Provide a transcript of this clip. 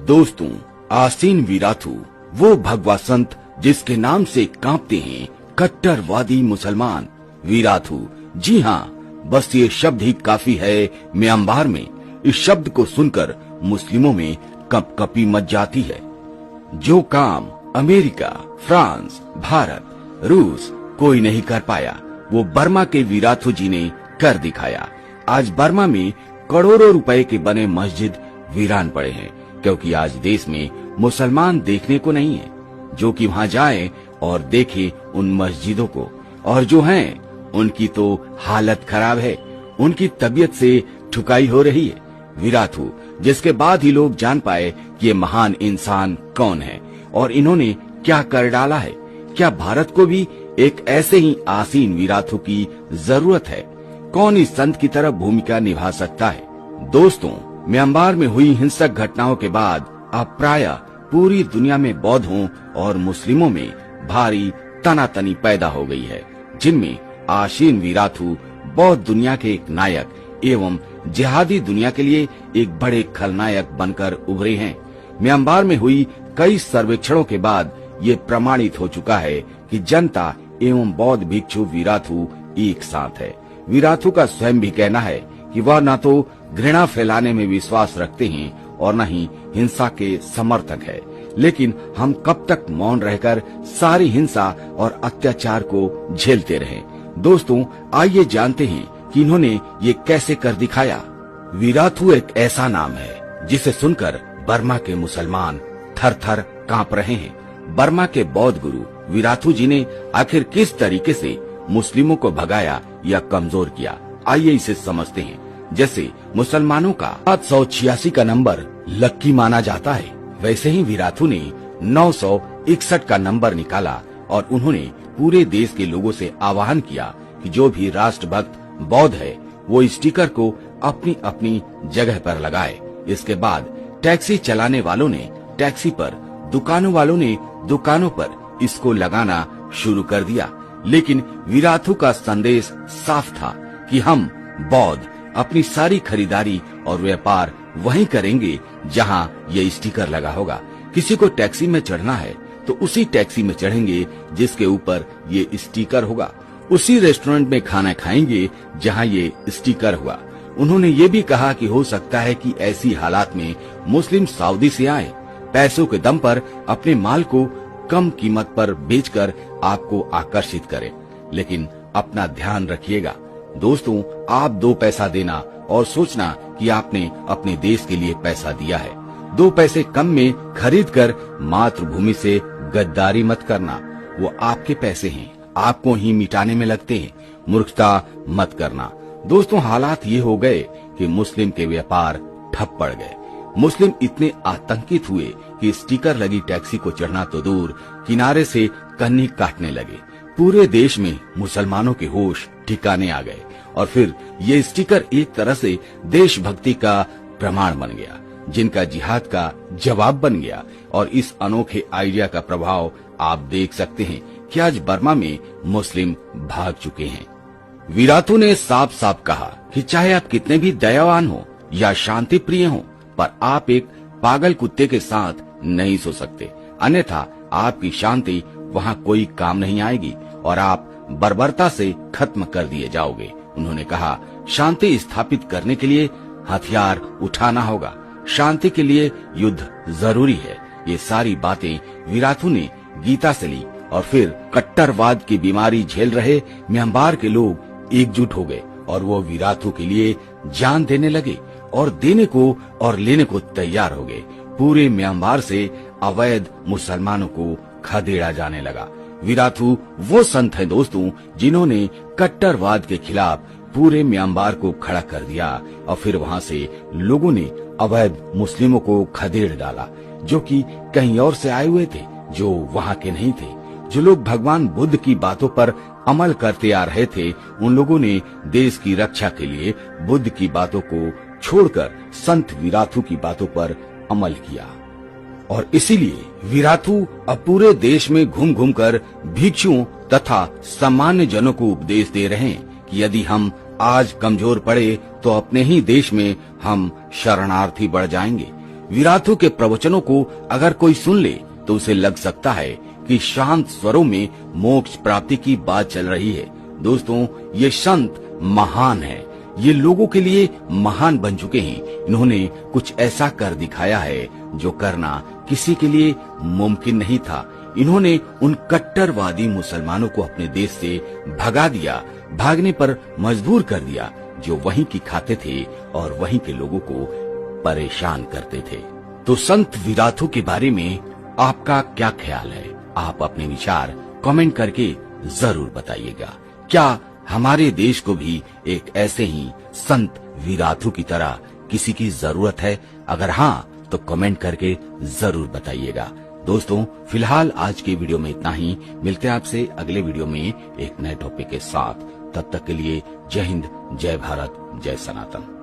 दोस्तों, आसीन वीराथू वो भगवा संत जिसके नाम से कांपते हैं कट्टरवादी मुसलमान। वीराथू, जी हाँ, बस ये शब्द ही काफी है म्यांमार में। इस शब्द को सुनकर मुस्लिमों में कंपकपी मच जाती है। जो काम अमेरिका, फ्रांस, भारत, रूस कोई नहीं कर पाया, वो बर्मा के वीराथू जी ने कर दिखाया। आज बर्मा में करोड़ों रुपए के बने मस्जिद वीरान पड़े हैं, क्योंकि आज देश में मुसलमान देखने को नहीं है जो कि वहाँ जाए और देखे उन मस्जिदों को। और जो हैं उनकी तो हालत खराब है, उनकी तबीयत से ठुकाई हो रही है। वीराथू, जिसके बाद ही लोग जान पाए कि ये महान इंसान कौन है और इन्होंने क्या कर डाला है। क्या भारत को भी एक ऐसे ही आसीन वीराथू की जरूरत है? कौन इस संत की तरह भूमिका निभा सकता है? दोस्तों, म्यांमार में हुई हिंसक घटनाओं के बाद अब प्रायः पूरी दुनिया में बौद्धों और मुस्लिमों में भारी तनातनी पैदा हो गई है, जिनमें आसीन वीराथू बौद्ध दुनिया के एक नायक एवं जिहादी दुनिया के लिए एक बड़े खलनायक बनकर उभरे हैं। म्यांमार में हुई कई सर्वेक्षणों के बाद ये प्रमाणित हो चुका है कि जनता एवं बौद्ध भिक्षु वीराथू एक साथ है। वीराथू का स्वयं भी कहना है कि वह न तो घृणा फैलाने में विश्वास रखते हैं और न ही हिंसा के समर्थक है। लेकिन हम कब तक मौन रहकर सारी हिंसा और अत्याचार को झेलते रहें? दोस्तों, आइए जानते हैं कि इन्होंने ये कैसे कर दिखाया। वीराथू एक ऐसा नाम है जिसे सुनकर बर्मा के मुसलमान थर थर कांप रहे हैं। बर्मा के बौद्ध गुरु वीराथू जी ने आखिर किस तरीके से मुस्लिमों को भगाया या कमजोर किया, आइए इसे समझते हैं। जैसे मुसलमानों का 786 का नंबर लक्की माना जाता है, वैसे ही वीराथू ने 961 का नंबर निकाला और उन्होंने पूरे देश के लोगों से आह्वान किया कि जो भी राष्ट्रभक्त बौद्ध है वो स्टिकर को अपनी अपनी जगह पर लगाए। इसके बाद टैक्सी चलाने वालों ने टैक्सी पर, दुकानों वालों ने दुकानों पर इसको लगाना शुरू कर दिया। लेकिन वीराथू का संदेश साफ था कि हम बौद्ध अपनी सारी खरीदारी और व्यापार वहीं करेंगे जहां ये स्टिकर लगा होगा। किसी को टैक्सी में चढ़ना है तो उसी टैक्सी में चढ़ेंगे जिसके ऊपर ये स्टिकर होगा। उसी रेस्टोरेंट में खाना खाएंगे जहां ये स्टिकर हुआ। उन्होंने ये भी कहा कि हो सकता है कि ऐसी हालात में मुस्लिम सऊदी से आए, पैसों के दम पर अपने माल को कम कीमत पर बेचकर आपको आकर्षित करें। लेकिन अपना ध्यान रखिएगा दोस्तों, आप 2 पैसा देना और सोचना कि आपने अपने देश के लिए पैसा दिया है। 2 पैसे कम में खरीद कर मातृभूमि से गद्दारी मत करना। वो आपके पैसे हैं, आपको ही मिटाने में लगते हैं। मूर्खता मत करना। दोस्तों, हालात ये हो गए कि मुस्लिम के व्यापार ठप पड़ गए। मुस्लिम इतने आतंकित हुए कि स्टिकर लगी टैक्सी को चढ़ना तो दूर, किनारे से कन्नी काटने लगे। पूरे देश में मुसलमानों के होश ठिकाने आ गए और फिर ये स्टिकर एक तरह से देशभक्ति का प्रमाण बन गया, जिनका जिहाद का जवाब बन गया। और इस अनोखे आइडिया का प्रभाव आप देख सकते हैं कि आज बर्मा में मुस्लिम भाग चुके हैं। वीराथू ने साफ साफ कहा कि चाहे आप कितने भी दयावान हो या शांति प्रिय हो, पर आप एक पागल कुत्ते के साथ नहीं सो सकते, अन्यथा आपकी शांति वहाँ कोई काम नहीं आएगी और आप बर्बरता से खत्म कर दिए जाओगे। उन्होंने कहा, शांति स्थापित करने के लिए हथियार उठाना होगा, शांति के लिए युद्ध जरूरी है। ये सारी बातें वीराथू ने गीता से ली और फिर कट्टरवाद की बीमारी झेल रहे म्यांमार के लोग एकजुट हो गए और वो वीराथू के लिए जान देने लगे और देने को और लेने को तैयार हो गए। पूरे म्यांमार से अवैध मुसलमानों को खदेड़ा जाने लगा। वीराथू वो संत हैं दोस्तों, जिन्होंने कट्टरवाद के खिलाफ पूरे म्यांमार को खड़ा कर दिया और फिर वहाँ से लोगों ने अवैध मुस्लिमों को खदेड़ डाला, जो कि कहीं और से आए हुए थे, जो वहाँ के नहीं थे। जो लोग भगवान बुद्ध की बातों पर अमल करते आ रहे थे, उन लोगों ने देश की रक्षा के लिए बुद्ध की बातों को छोड़कर संत वीराथू की बातों पर अमल किया। और इसीलिए वीराथू अब पूरे देश में घूम घूम कर भिक्षुओं तथा सामान्य जनों को उपदेश दे रहे हैं कि यदि हम आज कमजोर पड़े तो अपने ही देश में हम शरणार्थी बढ़ जाएंगे। विराथू के प्रवचनों को अगर कोई सुन ले तो उसे लग सकता है कि शांत स्वरों में मोक्ष प्राप्ति की बात चल रही है। दोस्तों, ये संत महान है, ये लोगों के लिए महान बन चुके हैं। इन्होंने कुछ ऐसा कर दिखाया है जो करना किसी के लिए मुमकिन नहीं था। इन्होंने उन कट्टरवादी मुसलमानों को अपने देश से भगा दिया, भागने पर मजबूर कर दिया, जो वहीं की खाते थे और वहीं के लोगों को परेशान करते थे। तो संत विराथू के बारे में आपका क्या ख्याल है? आप अपने विचार कमेंट करके जरूर बताइएगा। क्या हमारे देश को भी एक ऐसे ही संत विराथू की तरह किसी की जरूरत है? अगर हाँ, तो कमेंट करके जरूर बताइएगा। दोस्तों, फिलहाल आज के वीडियो में इतना ही। मिलते हैं आपसे अगले वीडियो में एक नए टॉपिक के साथ। तब तक के लिए जय हिंद, जय भारत, जय सनातन।